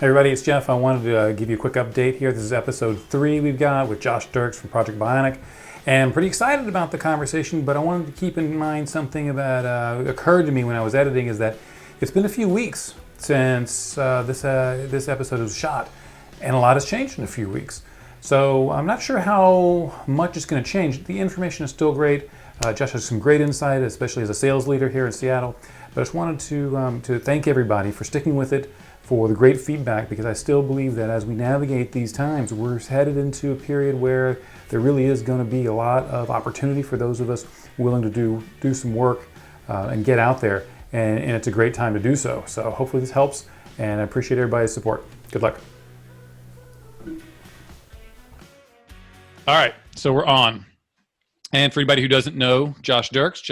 Hey everybody, it's Jeff. I wanted to give you a quick update here. This is episode 3 we've got with Josh Dirks from Project Bionic. And I'm pretty excited about the conversation, but I wanted to keep in mind something that occurred to me when I was editing, is that it's been a few weeks since this episode was shot, and a lot has changed in a few weeks. So I'm not sure how much is going to change. The information is still great. Josh has some great insight, especially as a sales leader here in Seattle. But I just wanted to thank everybody for sticking with it, for the great feedback, because I still believe that as we navigate these times, we're headed into a period where there really is going to be a lot of opportunity for those of us willing to do some work and get out there, and it's a great time to do so. So hopefully this helps, and I appreciate everybody's support. Good luck. All right, so we're on. And for anybody who doesn't know Josh Dirks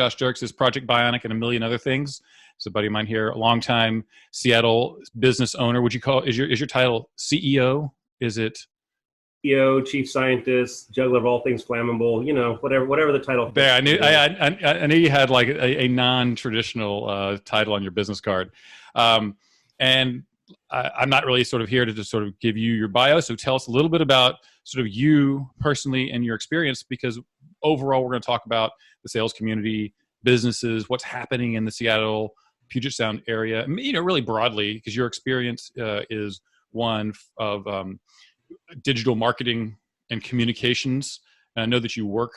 is Project Bionic and a million other things. He's a buddy of mine here, a longtime Seattle business owner. Would you call, is your title CEO? Is it? CEO, chief scientist, juggler of all things flammable, whatever the title. There, I knew you had like a non-traditional title on your business card. And I'm not really sort of here to just sort of give you your bio. So tell us a little bit about sort of you personally and your experience, because overall we're going to talk about the sales community, businesses, what's happening in the Seattle, Puget Sound area, really broadly, because your experience is one of digital marketing and communications. And I know that you work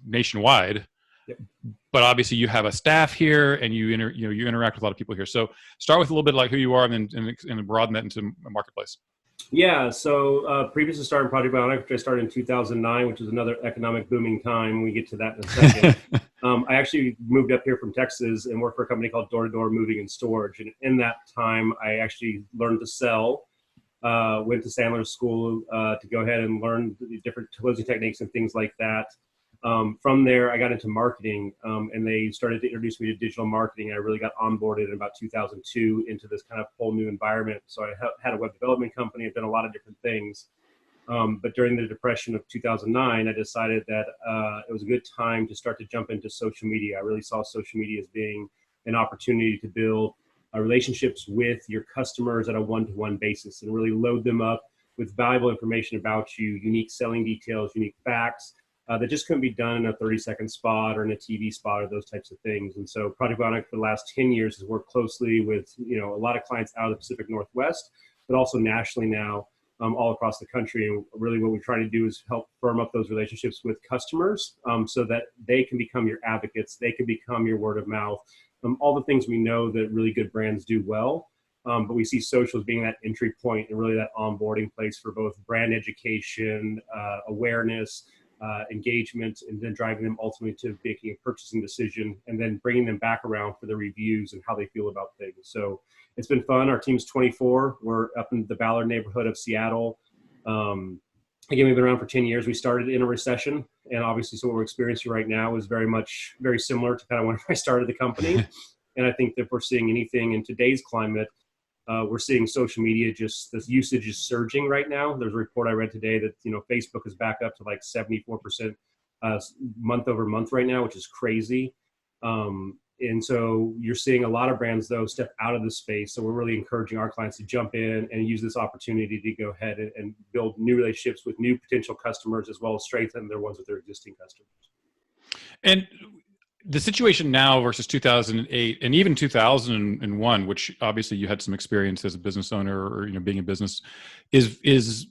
nationwide, Yep. but obviously you have a staff here, and you interact with a lot of people here. So start with a little bit like who you are, and then broaden that into a marketplace. Yeah, so previous to starting Project Bionic, which I started in 2009, which is another economic booming time. We get to that in a second. I actually moved up here from Texas and worked for a company called Door to Door Moving and Storage. And in that time, I actually learned to sell, went to Sandler's school to go ahead and learn the different closing techniques and things like that. From there, I got into marketing, and they started to introduce me to digital marketing. I really got onboarded in about 2002 into this kind of whole new environment. So I had a web development company. I've done a lot of different things. But during the depression of 2009, I decided that it was a good time to start to jump into social media. I really saw social media as being an opportunity to build relationships with your customers at a one-to-one basis and really load them up with valuable information about you, unique selling details, unique facts, that just couldn't be done in a 30-second spot or in a TV spot or those types of things. And so Project Bionic for the last 10 years has worked closely with a lot of clients out of the Pacific Northwest, but also nationally now, all across the country. And really what we're trying to do is help firm up those relationships with customers, so that they can become your advocates, they can become your word of mouth, all the things we know that really good brands do well. But we see social as being that entry point and really that onboarding place for both brand education, awareness, engagement, and then driving them ultimately to making a purchasing decision, and then bringing them back around for the reviews and how they feel about things. So it's been fun. Our team's 24. We're up in the Ballard neighborhood of Seattle. Again, we've been around for 10 years. We started in a recession, and obviously so what we're experiencing right now is very similar to kind of when I started the company. And I think that if we're seeing anything in today's climate, we're seeing social media, just the usage is surging right now. There's a report I read today that Facebook is back up to like 74% month over month right now, which is crazy. And so you're seeing a lot of brands though step out of the space. So we're really encouraging our clients to jump in and use this opportunity to go ahead and build new relationships with new potential customers, as well as strengthen their ones with their existing customers. And the situation now versus 2008 and even 2001, which obviously you had some experience as a business owner or being in business, is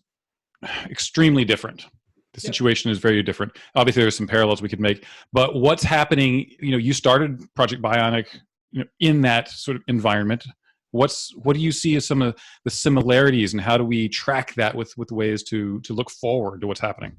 extremely different. The situation is very different. Obviously, there's some parallels we could make, but what's happening? You started Project Bionic, in that sort of environment. What do you see as some of the similarities, and how do we track that with ways to look forward to what's happening?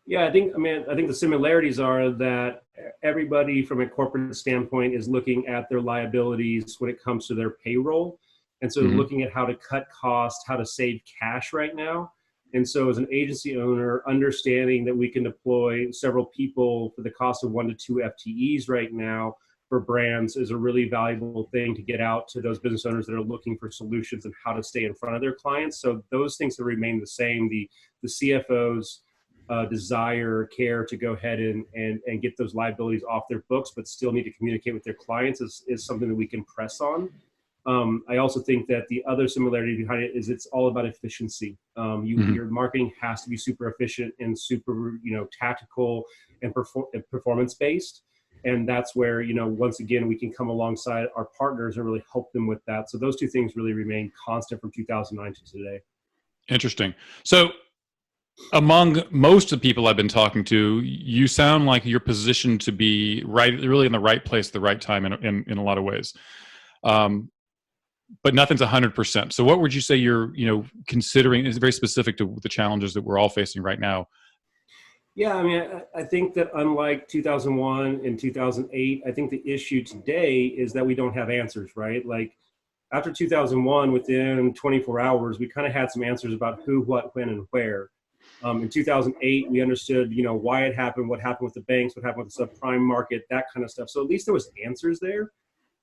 Yeah, I think the similarities are that everybody from a corporate standpoint is looking at their liabilities when it comes to their payroll. And so looking at how to cut costs, how to save cash right now. And so as an agency owner, understanding that we can deploy several people for the cost of 1 to 2 FTEs right now for brands is a really valuable thing to get out to those business owners that are looking for solutions and how to stay in front of their clients. So those things have remained the same. The CFO's desire, care to go ahead and get those liabilities off their books, but still need to communicate with their clients is something that we can press on. I also think that the other similarity behind it is it's all about efficiency. Your marketing has to be super efficient and super, tactical and performance based. And that's where, once again, we can come alongside our partners and really help them with that. So those two things really remain constant from 2009 to today. Interesting. So among most of the people I've been talking to, you sound like you're positioned to be really in the right place at the right time in a lot of ways. But nothing's 100%. So what would you say you're, considering is very specific to the challenges that we're all facing right now? Yeah, I mean, I think that unlike 2001 and 2008, I think the issue today is that we don't have answers, right? Like after 2001, within 24 hours, we kind of had some answers about who, what, when, and where. In 2008, we understood, why it happened, what happened with the banks, what happened with the subprime market, that kind of stuff. So at least there was answers there.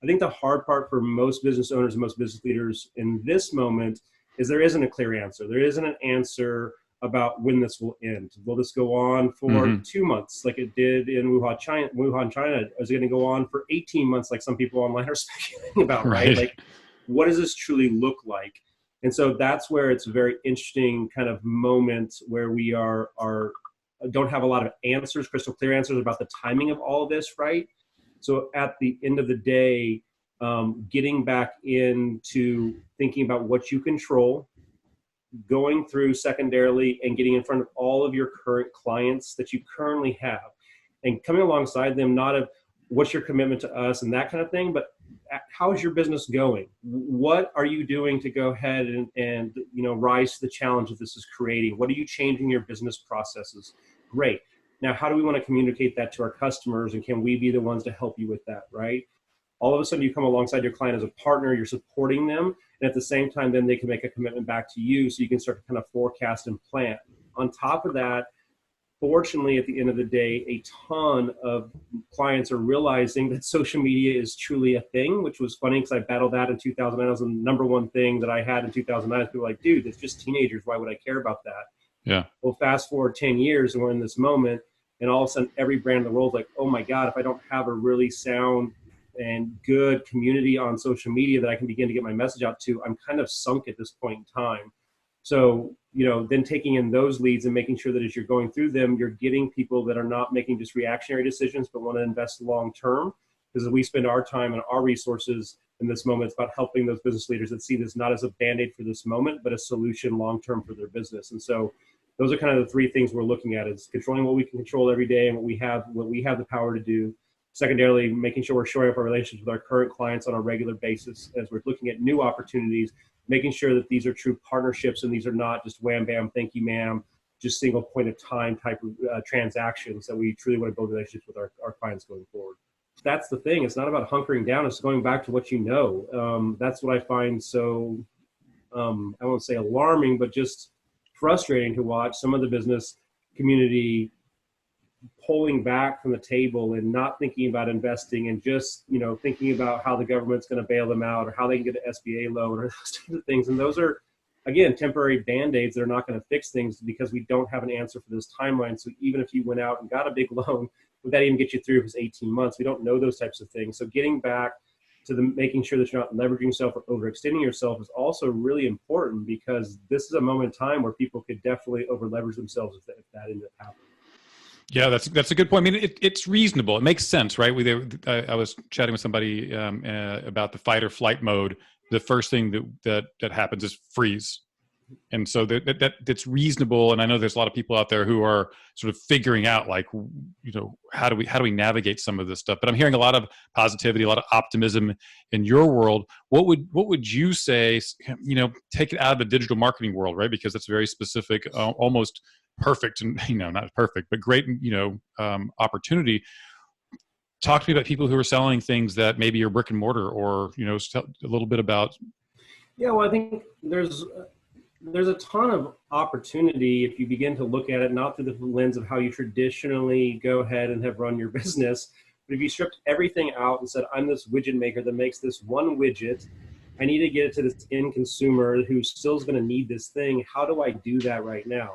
I think the hard part for most business owners and most business leaders in this moment is there isn't a clear answer. There isn't an answer about when this will end. Will this go on for 2 months like it did in Wuhan, China? Is it going to go on for 18 months like some people online are speculating about, right? Like, what does this truly look like? And so that's where it's a very interesting kind of moment where we don't have a lot of answers, crystal clear answers about the timing of all of this, right? So at the end of the day, getting back into thinking about what you control, going through secondarily and getting in front of all of your current clients that you currently have and coming alongside them, not of what's your commitment to us and that kind of thing, but how's your business going? What are you doing to go ahead and rise to the challenge that this is creating? What are you changing your business processes? Great. Now, how do we want to communicate that to our customers, and can we be the ones to help you with that, right? All of a sudden, you come alongside your client as a partner, you're supporting them, and at the same time, then they can make a commitment back to you so you can start to kind of forecast and plan. On top of that, fortunately, at the end of the day, a ton of clients are realizing that social media is truly a thing, which was funny because I battled that in 2009. That was the number one thing that I had in 2009. People were like, dude, it's just teenagers. Why would I care about that? Yeah. Well, fast forward 10 years and we're in this moment, and all of a sudden every brand in the world is like, oh my God, if I don't have a really sound and good community on social media that I can begin to get my message out to, I'm kind of sunk at this point in time. So, then taking in those leads and making sure that as you're going through them, you're getting people that are not making just reactionary decisions, but want to invest long-term. Because we spend our time and our resources in this moment, it's about helping those business leaders that see this not as a Band-Aid for this moment, but a solution long-term for their business. And so those are kind of the three things we're looking at: is controlling what we can control every day and what we have the power to do. Secondarily, making sure we're shoring up our relationships with our current clients on a regular basis as we're looking at new opportunities, making sure that these are true partnerships and these are not just wham, bam, thank you, ma'am, just single point of time type of transactions, that we truly want to build relationships with our clients going forward. That's the thing. It's not about hunkering down. It's going back to what you know. That's what I find so, I won't say alarming, but just frustrating to watch some of the business community pulling back from the table and not thinking about investing and just, thinking about how the government's going to bail them out or how they can get an SBA loan or those types of things. And those are, again, temporary Band-Aids that are not going to fix things because we don't have an answer for this timeline. So even if you went out and got a big loan, would that even get you through if it's 18 months? We don't know those types of things. So getting back to making sure that you're not leveraging yourself or overextending yourself is also really important, because this is a moment in time where people could definitely over leverage themselves if that ended up happening. Yeah, that's a good point. I mean, it's reasonable. It makes sense, right? I was chatting with somebody about the fight or flight mode. The first thing that happens is freeze, and so that's reasonable. And I know there's a lot of people out there who are sort of figuring out, like, how do we navigate some of this stuff. But I'm hearing a lot of positivity, a lot of optimism in your world. What would you say? Take it out of the digital marketing world, right? Because it's very specific, almost perfect, and not perfect, but great, opportunity. Talk to me about people who are selling things that maybe are brick and mortar, or a little bit about. Yeah, well, I think there's a ton of opportunity if you begin to look at it not through the lens of how you traditionally go ahead and have run your business, but if you stripped everything out and said, I'm this widget maker that makes this one widget, I need to get it to this end consumer who still is going to need this thing. How do I do that right now?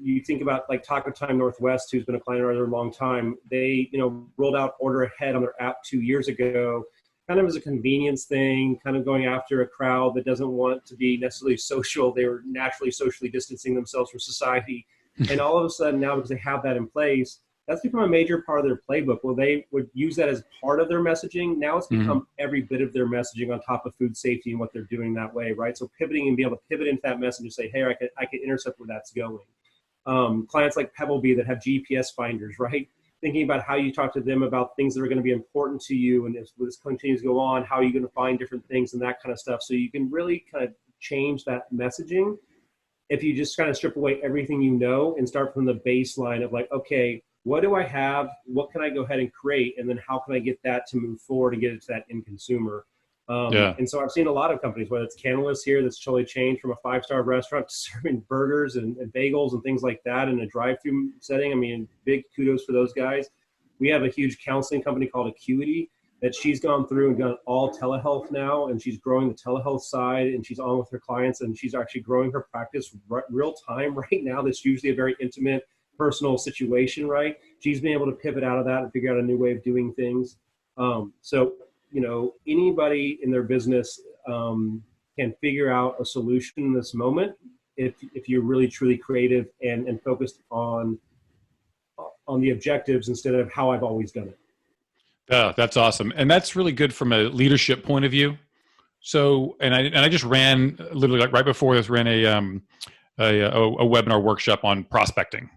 You think about like Taco Time Northwest, who's been a client of ours for a long time. They, rolled out Order Ahead on their app 2 years ago, kind of as a convenience thing, kind of going after a crowd that doesn't want to be necessarily social. They were naturally socially distancing themselves from society. And all of a sudden now, because they have that in place, that's become a major part of their playbook. Well, they would use that as part of their messaging. Now it's become every bit of their messaging on top of food safety and what they're doing that way, right? So pivoting and be able to pivot into that message and say, hey, I can intercept where that's going. Clients like Pebblebee that have GPS finders, right? Thinking about how you talk to them about things that are going to be important to you. And as this continues to go on, how are you going to find different things and that kind of stuff. So you can really kind of change that messaging if you just kind of strip away everything you know and start from the baseline of like, okay, what do I have? What can I go ahead and create? And then how can I get that to move forward and get it to that end consumer? And so I've seen a lot of companies, whether it's Canalys here, that's totally changed from a 5-star restaurant to serving burgers and bagels and things like that in a drive-through setting. I mean, big kudos for those guys. We have a huge counseling company called Acuity that she's gone through and done all telehealth now, and she's growing the telehealth side, and she's on with her clients, and she's actually growing her practice real time right now. That's usually a very intimate, personal situation, right? She's been able to pivot out of that and figure out a new way of doing things. So, you know, anybody in their business can figure out a solution in this moment if you're really truly creative and focused on the objectives instead of how I've always done it. Yeah, that's awesome. And that's really good from a leadership point of view. So, and I just ran literally like right before this, ran a webinar workshop on prospecting,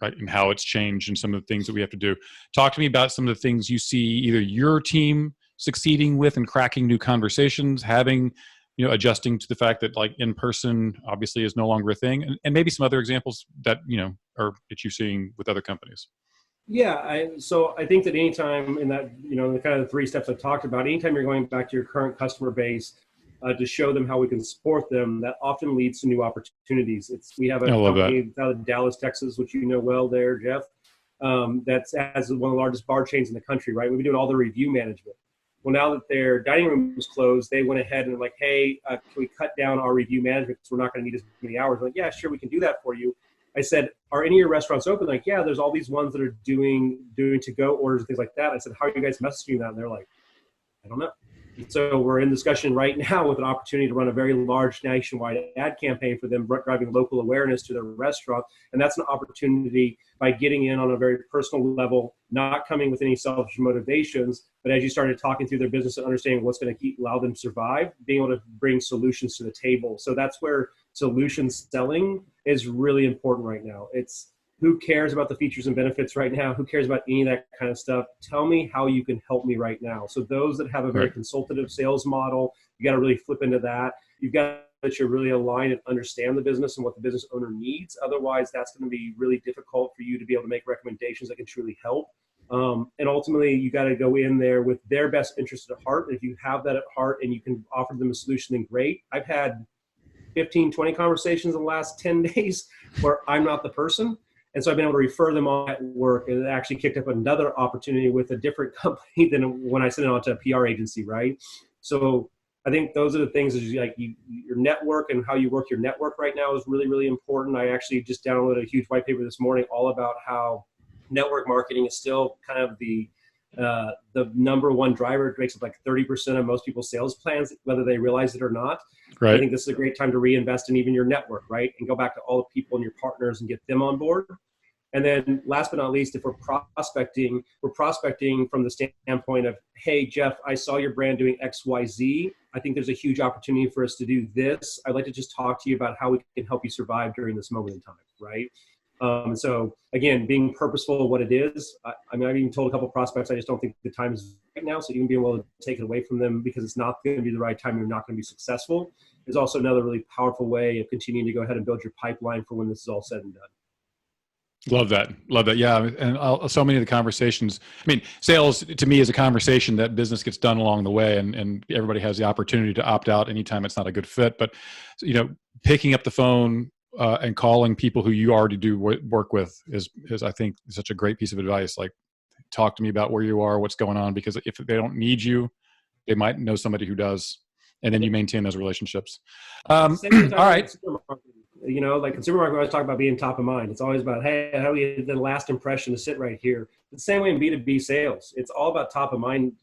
right? And how it's changed and some of the things that we have to do. Talk to me about some of the things you see either your team succeeding with and cracking new conversations, having, you know, adjusting to the fact that like in person obviously is no longer a thing, and maybe some other examples that, you know, are that you're seeing with other companies. Yeah, so I think that anytime in that, you know, the kind of the 3 steps I talked about, anytime you're going back to your current customer base to show them how we can support them, that often leads to new opportunities. We have a company out of Dallas, Texas, which you know well there, Jeff, that's has one of the largest bar chains in the country, right? We've been doing all the review management. Well, now that their dining room was closed, they went ahead and like, hey, can we cut down our review management because we're not going to need as many hours? I'm like, yeah, sure, we can do that for you. I said, are any of your restaurants open? Like, yeah, there's all these ones that are doing to-go orders and things like that. I said, how are you guys messaging that? And they're like, I don't know. So we're in discussion right now with an opportunity to run a very large nationwide ad campaign for them, driving local awareness to their restaurant. And that's an opportunity by getting in on a very personal level, not coming with any selfish motivations, but as you started talking through their business and understanding what's going to allow them to survive, being able to bring solutions to the table. So that's where solution selling is really important right now. It's who cares about the features and benefits right now? Who cares about any of that kind of stuff? Tell me how you can help me right now. So those that have a very consultative sales model, you got to really flip into that. You've got that you're really aligned and understand the business and what the business owner needs. Otherwise, that's going to be really difficult for you to be able to make recommendations that can truly help. And ultimately, you got to go in there with their best interest at heart. And if you have that at heart and you can offer them a solution, then great. I've had 15, 20 conversations in the last 10 days where I'm not the person. And so I've been able to refer them on at work, and it actually kicked up another opportunity with a different company than when I sent it on to a PR agency, right? So I think those are the things is like your network and how you work your network right now is really, really important. I actually just downloaded a huge white paper this morning all about how network marketing is still kind of the number one driver. It makes up like 30% of most people's sales plans, whether they realize it or not. Right. I think this is a great time to reinvest in even your network, right? And go back to all the people and your partners and get them on board. And then last but not least, if we're prospecting from the standpoint of, hey, Jeff, I saw your brand doing X, Y, Z. I think there's a huge opportunity for us to do this. I'd like to just talk to you about how we can help you survive during this moment in time, right? So again, being purposeful of what it is. I mean, I've even told a couple of prospects, I just don't think the time is right now. So even being able to take it away from them because it's not going to be the right time, you're not going to be successful, is also another really powerful way of continuing to go ahead and build your pipeline for when this is all said and done. Love that. Yeah. And so many of the conversations, I mean, sales to me is a conversation that business gets done along the way, and everybody has the opportunity to opt out anytime it's not a good fit. But, you know, picking up the phone and calling people who you already do work with is I think such a great piece of advice. Like, talk to me about where you are, what's going on, because if they don't need you, they might know somebody who does, and then you maintain those relationships. All right. You know, like consumer marketing, always talk about being top of mind. It's always about, hey, how do we get the last impression to sit right here? It's the same way in B2B sales. It's all about top of mind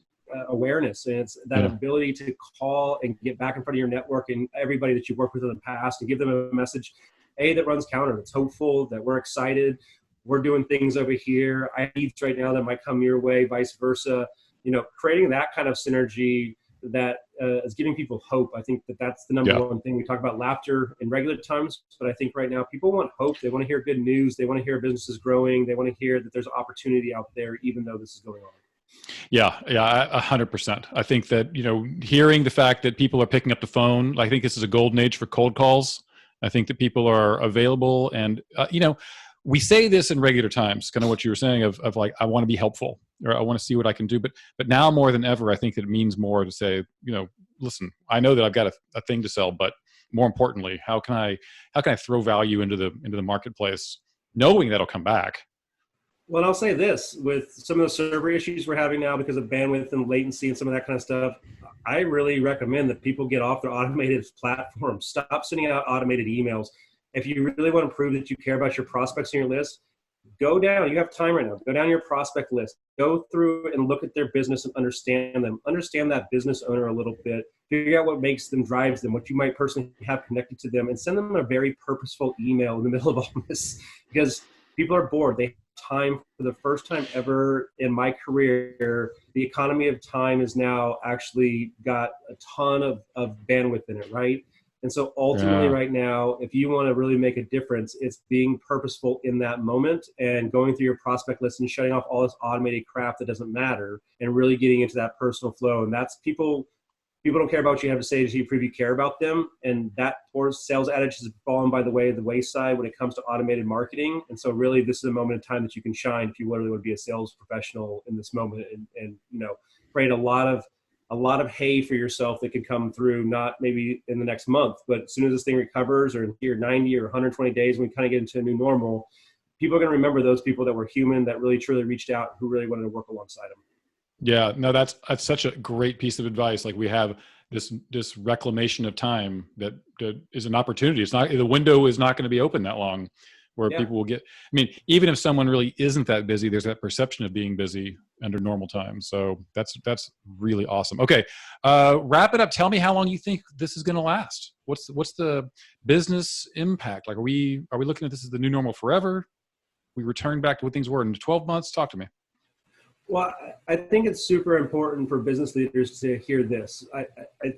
awareness, and it's that ability to call and get back in front of your network and everybody that you've worked with in the past and give them a message, that runs counter, that's hopeful, that we're excited, we're doing things over here, I have needs right now that might come your way, vice versa. Creating that kind of synergy that is giving people hope. I think that's the number one thing. We talk about laughter in regular times, but I think right now people want hope. They want to hear good news. They want to hear businesses growing. They want to hear that there's opportunity out there, even though this is going on. Yeah, 100%. I think that, hearing the fact that people are picking up the phone, I think this is a golden age for cold calls. I think that people are available, and, we say this in regular times, kind of what you were saying of like, I want to be helpful, or I want to see what I can do. But now more than ever, I think that it means more to say, listen, I know that I've got a thing to sell, but more importantly, how can I throw value into the marketplace, knowing that'll come back? Well, I'll say this, with some of the server issues we're having now because of bandwidth and latency and some of that kind of stuff, I really recommend that people get off their automated platforms. Stop sending out automated emails. If you really want to prove that you care about your prospects on your list, go down. You have time right now. Go down your prospect list. Go through and look at their business and understand them. Understand that business owner a little bit. Figure out what makes them, drives them, what you might personally have connected to them, and send them a very purposeful email in the middle of all this, because people are bored. They have time. For the first time ever in my career, the economy of time is now actually got a ton of bandwidth in it, right? And so ultimately right now, if you want to really make a difference, it's being purposeful in that moment and going through your prospect list and shutting off all this automated crap that doesn't matter and really getting into that personal flow. And that's people don't care about what you have to say to you prove you care about them. And that poor sales adage has fallen by the wayside when it comes to automated marketing. And so really this is a moment in time that you can shine if you really want to be a sales professional in this moment and create a lot of hay for yourself that could come through, not maybe in the next month, but as soon as this thing recovers, or in here 90 or 120 days, when we kind of get into a new normal, people are going to remember those people that were human, that really truly reached out, who really wanted to work alongside them. Yeah, no, that's such a great piece of advice. Like, we have this reclamation of time that is an opportunity. It's not, the window is not going to be open that long where people will get, I mean, even if someone really isn't that busy, there's that perception of being busy under normal times. So that's really awesome. Okay. Wrap it up. Tell me how long you think this is going to last. What's the business impact? Like, are we looking at this as the new normal forever? We return back to what things were in 12 months. Talk to me. Well, I think it's super important for business leaders to hear this. I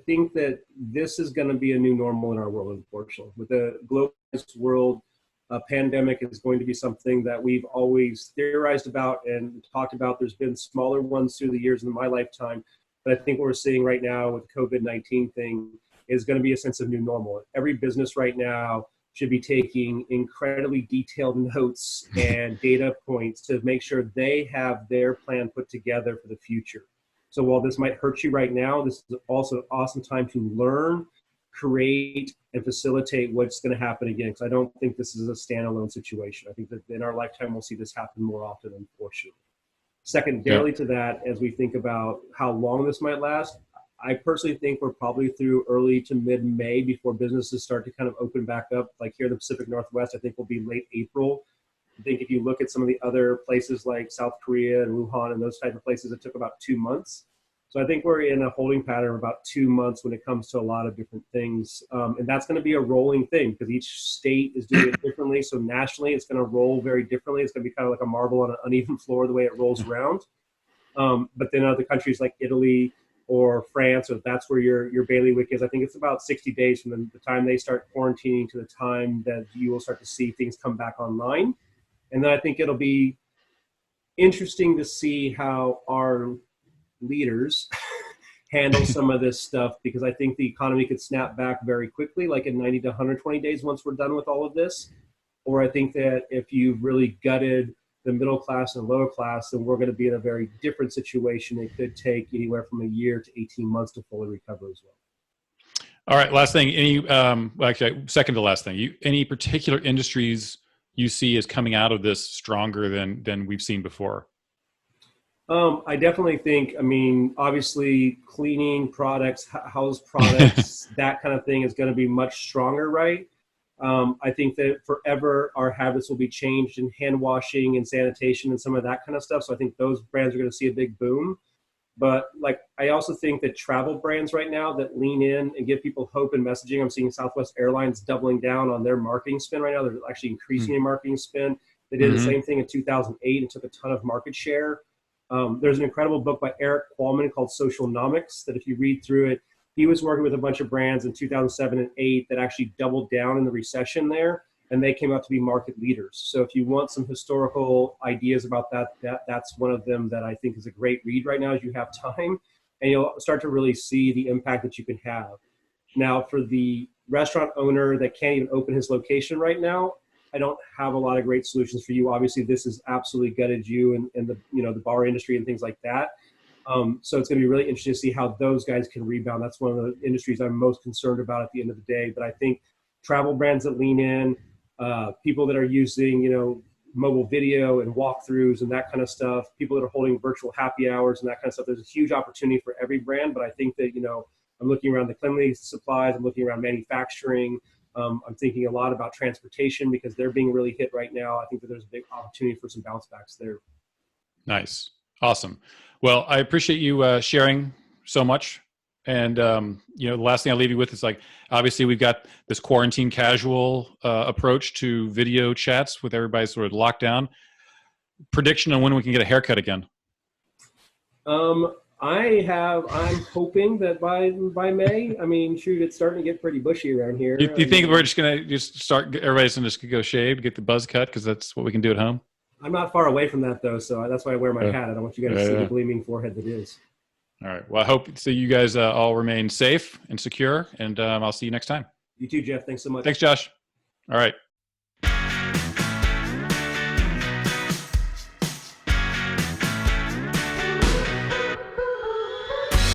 think that this is going to be a new normal in our world, unfortunately. With the globalized world, a pandemic is going to be something that we've always theorized about and talked about. There's been smaller ones through the years in my lifetime, but I think what we're seeing right now with the COVID-19 thing is going to be a sense of new normal. Every business right now should be taking incredibly detailed notes and data points to make sure they have their plan put together for the future. So while this might hurt you right now, this is also an awesome time to learn, create, and facilitate what's going to happen again. Because I don't think this is a standalone situation. I think that in our lifetime, we'll see this happen more often, unfortunately. Secondarily to that, as we think about how long this might last, I personally think we're probably through early to mid-May before businesses start to kind of open back up. Like here in the Pacific Northwest, I think will be late April. I think if you look at some of the other places like South Korea and Wuhan and those type of places, it took about 2 months. So I think we're in a holding pattern of about 2 months when it comes to a lot of different things. And that's going to be a rolling thing because each state is doing it differently. So nationally, it's going to roll very differently. It's going to be kind of like a marble on an uneven floor, the way it rolls around. But then other countries like Italy or France, or that's where your bailiwick is, I think it's about 60 days from the time they start quarantining to the time that you will start to see things come back online. And then I think it'll be interesting to see how our leaders handle some of this stuff, because I think the economy could snap back very quickly, like in 90 to 120 days once we're done with all of this. Or I think that if you've really gutted the middle class and lower class, then we're going to be in a very different situation. It could take anywhere from a year to 18 months to fully recover as well. All right. Last thing, actually, second to last thing, any particular industries you see as coming out of this stronger than we've seen before? I definitely think, obviously cleaning products, house products, that kind of thing is going to be much stronger, right? I think that forever our habits will be changed in hand washing and sanitation and some of that kind of stuff. So I think those brands are going to see a big boom. But like, I also think that travel brands right now that lean in and give people hope and messaging. I'm seeing Southwest Airlines doubling down on their marketing spend right now. They're actually increasing their marketing spend. They did the same thing in 2008 and took a ton of market share. There's an incredible book by Eric Qualman called Socialnomics that if you read through it, he was working with a bunch of brands in 2007 and 8 that actually doubled down in the recession there, and they came out to be market leaders. So if you want some historical ideas about that's one of them that I think is a great read right now as you have time, and you'll start to really see the impact that you can have. Now, for the restaurant owner that can't even open his location right now, I don't have a lot of great solutions for you. Obviously, this has absolutely gutted you and the the bar industry and things like that. So it's going to be really interesting to see how those guys can rebound. That's one of the industries I'm most concerned about at the end of the day. But I think travel brands that lean in, people that are using, mobile video and walkthroughs and that kind of stuff, people that are holding virtual happy hours and that kind of stuff, there's a huge opportunity for every brand. But I think that, I'm looking around the cleanliness supplies, I'm looking around manufacturing. I'm thinking a lot about transportation because they're being really hit right now. I think that there's a big opportunity for some bounce backs there. Nice. Awesome. Well, I appreciate you sharing so much. And, the last thing I'll leave you with is obviously we've got this quarantine casual approach to video chats with everybody sort of locked down. Prediction on when we can get a haircut again. I'm hoping that by May, shoot, it's starting to get pretty bushy around here. You think we're just going to start, everybody's going to go shave, get the buzz cut because that's what we can do at home? I'm not far away from that though, so that's why I wear my hat. I don't want you guys to see the gleaming forehead that is. All right. Well, I hope so you guys all remain safe and secure, and I'll see you next time. You too, Jeff. Thanks so much. Thanks, Josh. All right.